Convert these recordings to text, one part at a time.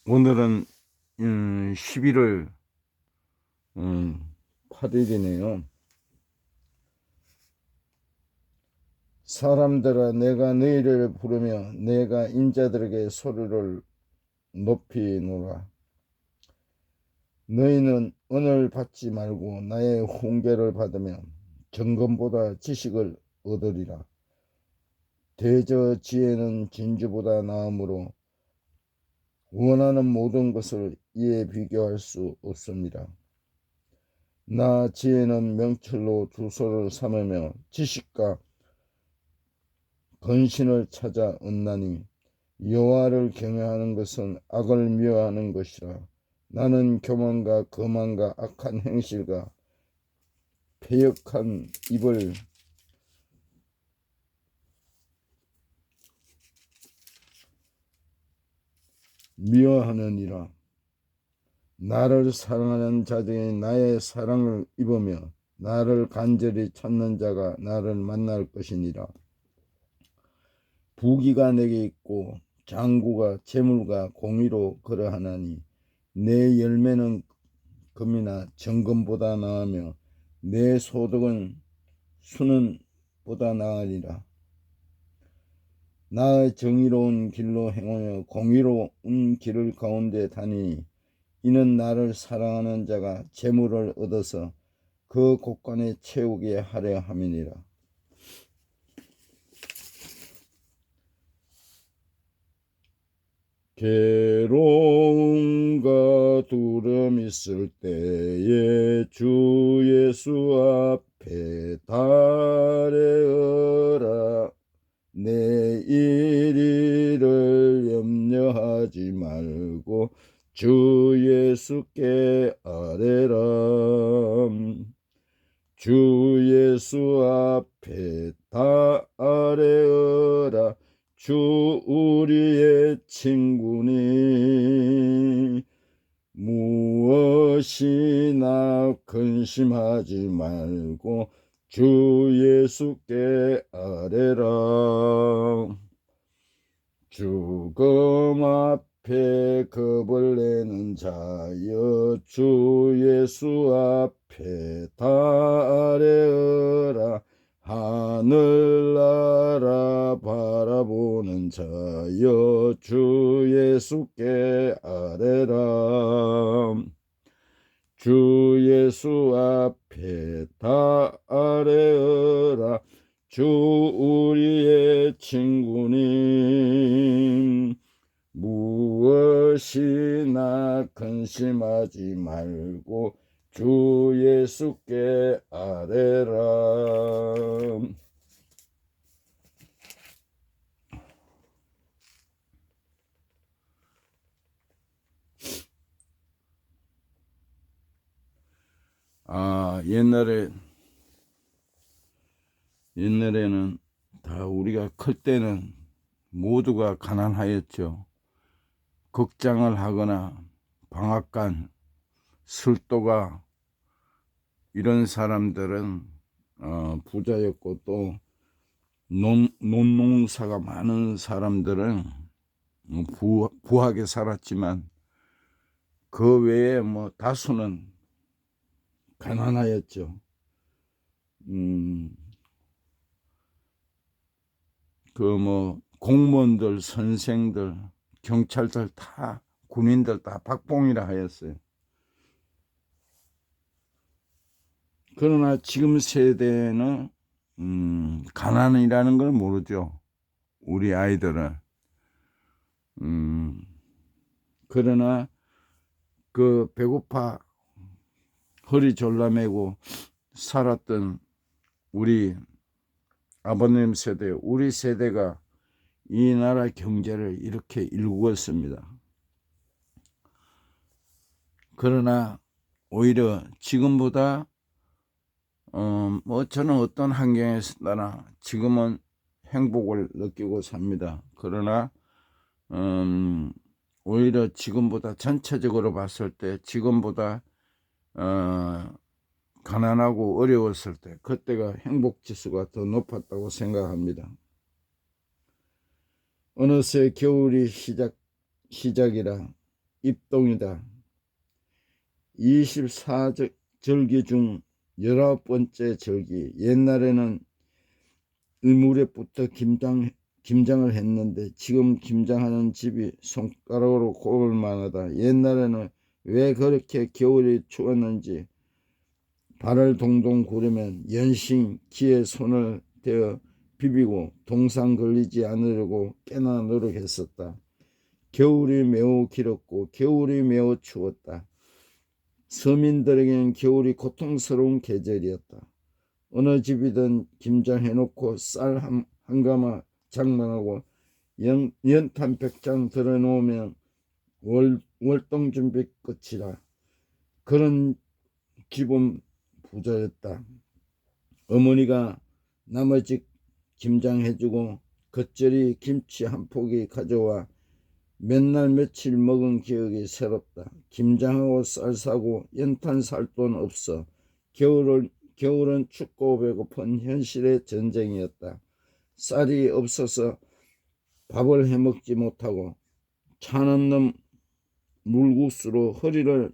오늘은 11월 8일이네요. 사람들아, 내가 너희를 부르며 내가 인자들에게 소리를 높이노라. 너희는 은을 받지 말고 나의 훈계를 받으며 정금보다 지식을 얻으리라. 대저 지혜는 진주보다 나음으로 원하는 모든 것을 이에 비교할 수 없습니다. 나 지혜는 명철로 두 손을 삼으며 지식과 건신을 찾아 얻나니 여호와를 경외하는 것은 악을 미워하는 것이라. 나는 교만과 거만과 악한 행실과 패역한 입을 미워하느니라. 나를 사랑하는 자들이 나의 사랑을 입으며 나를 간절히 찾는 자가 나를 만날 것이니라. 부귀가 내게 있고 장구가 재물과 공의로 그러하나니 내 열매는 금이나 정금보다 나으며 내 소득은 수는보다 나으리라. 나의 정의로운 길로 행하여 공의로운 길을 가운데 다니니 이는 나를 사랑하는 자가 재물을 얻어서 그 곳간에 채우게 하려 함이니라. 괴로움과 두려움 있을 때에 주 예수 앞에 달려라. 내일 일을 염려하지 말고 주 예수께 아뢰라. 주 예수 앞에 달려라. 주 우리의 친구니 무엇이나 근심하지 말고 주 예수께 아뢰라. 죽음 앞에 겁을 내는 자여 주 예수 앞에 달려라. 하늘나라 바라보는 자여 주 예수께 아뢰라. 주 예수 앞에 달려라. 주 우리의 친구님 무엇이나 근심하지 말고 주 예수께 아뢰라. 옛날에는 다 우리가 클 때는 모두가 가난하였죠. 극장을 하거나 방앗간, 술도가 이런 사람들은 부자였고 또 논농사가 많은 사람들은 부하게 살았지만 그 외에 다수는 가난하였죠. 공무원들, 선생들, 경찰들 다 군인들 다 박봉이라 하였어요. 그러나 지금 세대는 가난이라는 걸 모르죠. 우리 아이들은. 그러나 그 배고파 허리 졸라매고 살았던 우리 아버님 세대, 우리 세대가 이 나라 경제를 이렇게 일구었습니다. 그러나 오히려 지금보다 저는 어떤 환경에서나 지금은 행복을 느끼고 삽니다. 그러나 오히려 지금보다 전체적으로 봤을 때 지금보다 가난하고 어려웠을 때 그때가 행복지수가 더 높았다고 생각합니다. 어느새 겨울이 시작이라 입동이다. 24절기 중 19번째 절기. 옛날에는 일무렵부터 김장을 했는데 지금 김장하는 집이 손가락으로 꼽을 만하다. 옛날에는 왜 그렇게 겨울이 추웠는지 발을 동동 구르면 연신 기에 손을 대어 비비고 동상 걸리지 않으려고 꽤나 노력했었다. 겨울이 매우 길었고 겨울이 매우 추웠다. 서민들에게는 겨울이 고통스러운 계절이었다. 어느 집이든 김장해놓고 쌀 한 가마 장만하고 연탄 100장 들어놓으면 월동 준비 끝이라. 그런 집은 부자였다. 어머니가 나머지 김장해주고 겉절이 김치 한 포기 가져와 맨날 며칠 먹은 기억이 새롭다. 김장하고 쌀 사고 연탄 살 돈 없어. 겨울은 춥고 배고픈 현실의 전쟁이었다. 쌀이 없어서 밥을 해먹지 못하고 차는 물국수로 허리를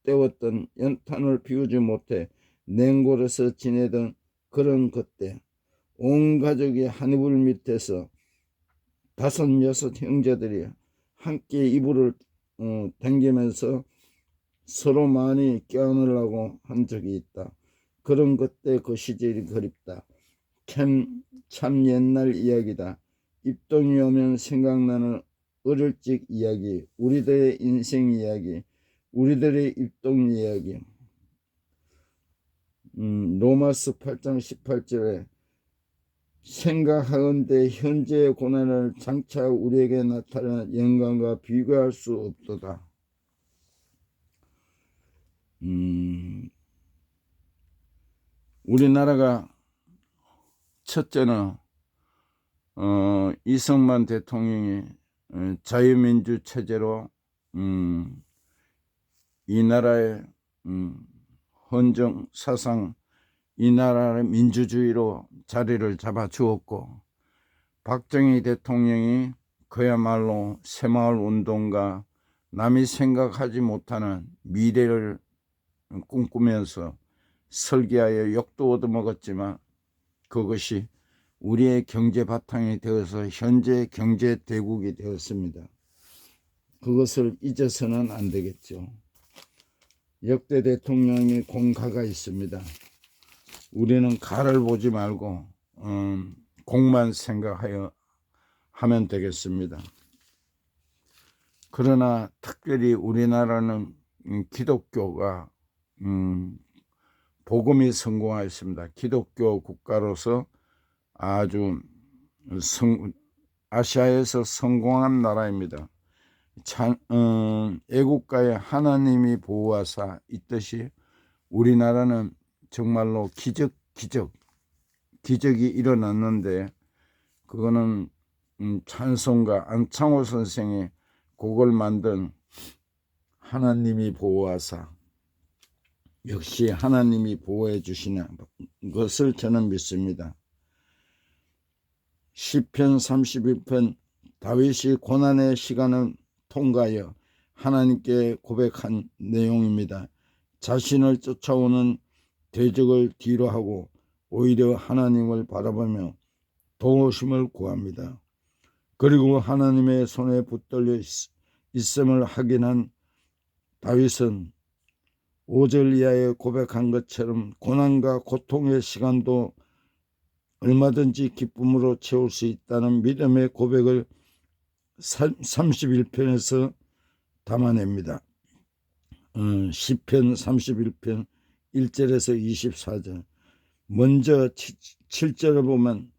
때웠던 연탄을 피우지 못해 냉골에서 지내던 그런 그때 온 가족이 한 이불 밑에서 5, 6 형제들이 함께 이불을 당기면서 서로 많이 껴안으려고 한 적이 있다. 그런 그때 그 시절이 그립다. 참 옛날 이야기다. 입동이 오면 생각나는 어릴 적 이야기, 우리들의 인생 이야기, 우리들의 입동 이야기. 로마서 8장 18절에 생각하건대 현재의 고난을 장차 우리에게 나타난 영광과 비교할 수 없도다. 우리나라가 첫째는 이승만 대통령이 자유민주 체제로 이 나라의 헌정 사상, 이 나라의 민주주의로 자리를 잡아주었고, 박정희 대통령이 그야말로 새마을 운동가, 남이 생각하지 못하는 미래를 꿈꾸면서 설계하여 욕도 얻어먹었지만 그것이 우리의 경제 바탕이 되어서 현재 경제 대국이 되었습니다. 그것을 잊어서는 안 되겠죠. 역대 대통령의 공가가 있습니다. 우리는 가를 보지 말고 공만 생각하여 하면 되겠습니다. 그러나 특별히 우리나라는 기독교가 복음이 성공하였습니다. 기독교 국가로서 아주 아시아에서 성공한 나라입니다. 애국가에 하나님이 보호하사 있듯이 우리나라는 정말로 기적이 일어났는데, 그거는 찬송가 안창호 선생이 곡을 만든 하나님이 보호하사, 역시 하나님이 보호해 주시는 것을 저는 믿습니다. 시편 31편 다윗이 고난의 시간을 통과하여 하나님께 고백한 내용입니다. 자신을 쫓아오는 대적을 뒤로하고 오히려 하나님을 바라보며 도우심을 구합니다. 그리고 하나님의 손에 붙들려 있음을 확인한 다윗은 5절 이하에 고백한 것처럼 고난과 고통의 시간도 얼마든지 기쁨으로 채울 수 있다는 믿음의 고백을 31편에서 담아냅니다. 시편 31편 1절에서 24절. 먼저 7절을 보면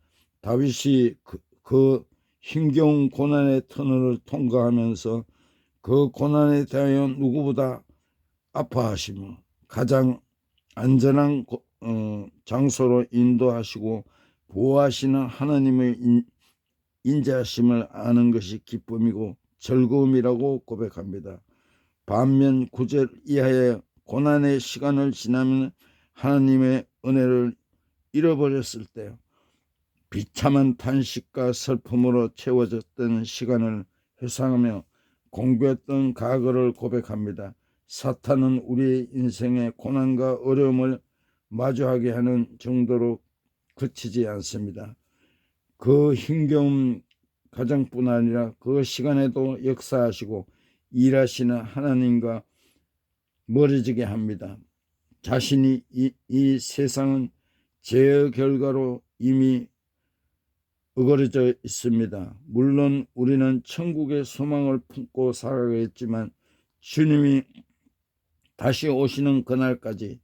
다윗이 그 힘겨운 고난의 터널을 통과하면서 그 고난에 대하여 누구보다 아파하시며 가장 안전한 장소로 인도하시고 보호하시는 하나님의 인자하심을 아는 것이 기쁨이고 즐거움이라고 고백합니다. 반면 9절 이하의 고난의 시간을 지나면 하나님의 은혜를 잃어버렸을 때 비참한 탄식과 슬픔으로 채워졌던 시간을 회상하며 공부했던 과거를 고백합니다. 사탄은 우리의 인생의 고난과 어려움을 마주하게 하는 정도로 그치지 않습니다. 그 힘겨운 가정뿐 아니라 그 시간에도 역사하시고 일하시는 하나님과 멀어지게 합니다. 자신이 이 세상은 죄의 결과로 이미 어그러져 있습니다. 물론 우리는 천국의 소망을 품고 살아가겠지만 주님이 다시 오시는 그날까지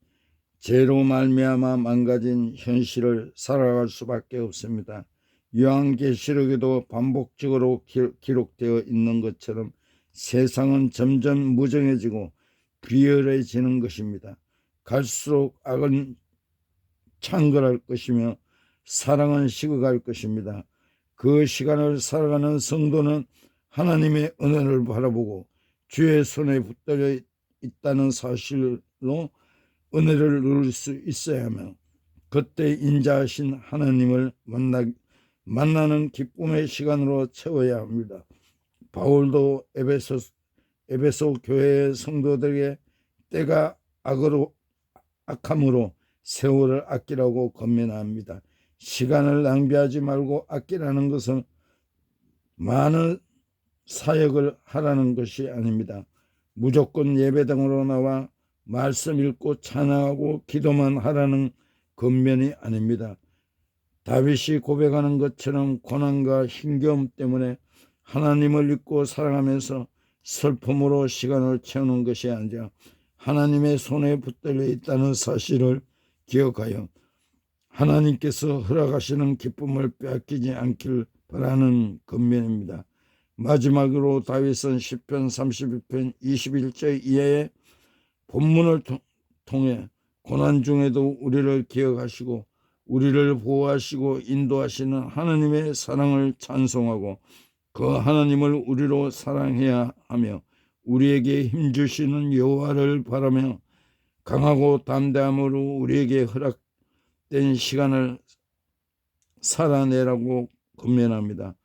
죄로 말미암아 망가진 현실을 살아갈 수밖에 없습니다. 요한계시록에도 반복적으로 기록되어 있는 것처럼 세상은 점점 무정해지고 비열해지는 것입니다. 갈수록 악은 창궐할 것이며 사랑은 식어갈 것입니다. 그 시간을 살아가는 성도는 하나님의 은혜를 바라보고 주의 손에 붙들려 있다는 사실로 은혜를 누릴 수 있어야 하며 그때 인자하신 하나님을 만나는 기쁨의 시간으로 채워야 합니다. 바울도 에베소 교회의 성도들에게 때가 악함으로 세월을 아끼라고 권면합니다. 시간을 낭비하지 말고 아끼라는 것은 많은 사역을 하라는 것이 아닙니다. 무조건 예배당으로 나와 말씀 읽고 찬양하고 기도만 하라는 권면이 아닙니다. 다윗이 고백하는 것처럼 고난과 힘겨움 때문에 하나님을 잊고 살아가면서 슬픔으로 시간을 채우는 것이 아니라 하나님의 손에 붙들려 있다는 사실을 기억하여 하나님께서 허락하시는 기쁨을 빼앗기지 않길 바라는 권면입니다. 마지막으로 다윗은 시편 31편 21절 이하의 본문을 통해 고난 중에도 우리를 기억하시고 우리를 보호하시고 인도하시는 하나님의 사랑을 찬송하고 그 하나님을 우리로 사랑해야 하며 우리에게 힘주시는 여호와를 바라며 강하고 담대함으로 우리에게 허락된 시간을 살아내라고 권면합니다.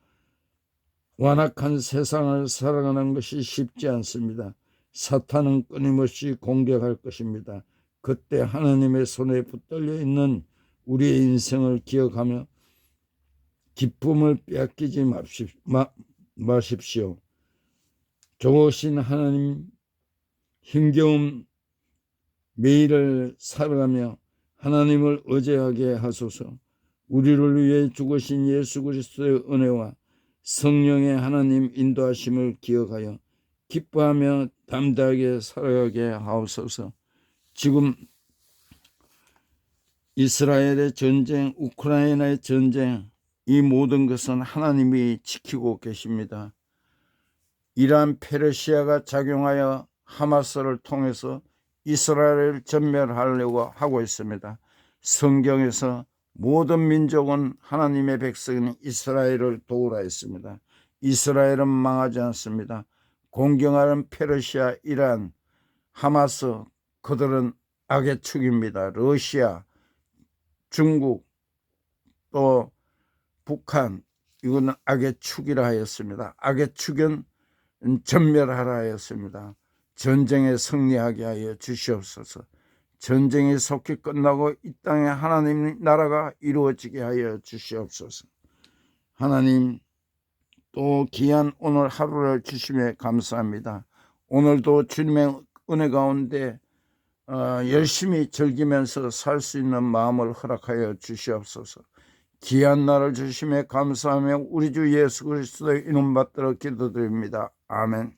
완악한 세상을 살아가는 것이 쉽지 않습니다. 사탄은 끊임없이 공격할 것입니다. 그때 하나님의 손에 붙들려 있는 우리의 인생을 기억하며 기쁨을 빼앗기지 마십시오. 좋으신 하나님, 힘겨운 매일을 살아가며 하나님을 의지하게 하소서. 우리를 위해 죽으신 예수 그리스도의 은혜와 성령의 하나님 인도하심을 기억하여 기뻐하며 담대하게 살아가게 하옵소서. 지금 이스라엘의 전쟁, 우크라이나의 전쟁, 이 모든 것은 하나님이 지키고 계십니다. 이란 페르시아가 작용하여 하마스를 통해서 이스라엘을 전멸하려고 하고 있습니다. 성경에서 모든 민족은 하나님의 백성인 이스라엘을 도우라 했습니다. 이스라엘은 망하지 않습니다. 공경하는 페르시아, 이란, 하마스, 그들은 악의 축입니다. 러시아, 중국, 또 북한, 이거는 악의 축이라 하였습니다. 악의 축은 전멸하라 하였습니다. 전쟁에 승리하게 하여 주시옵소서. 전쟁이 속히 끝나고 이 땅에 하나님 나라가 이루어지게 하여 주시옵소서. 하나님, 또 귀한 오늘 하루를 주심에 감사합니다. 오늘도 주님의 은혜 가운데 열심히 즐기면서 살 수 있는 마음을 허락하여 주시옵소서. 귀한 날을 주심에 감사하며 우리 주 예수 그리스도의 이름 받들어 기도드립니다. 아멘.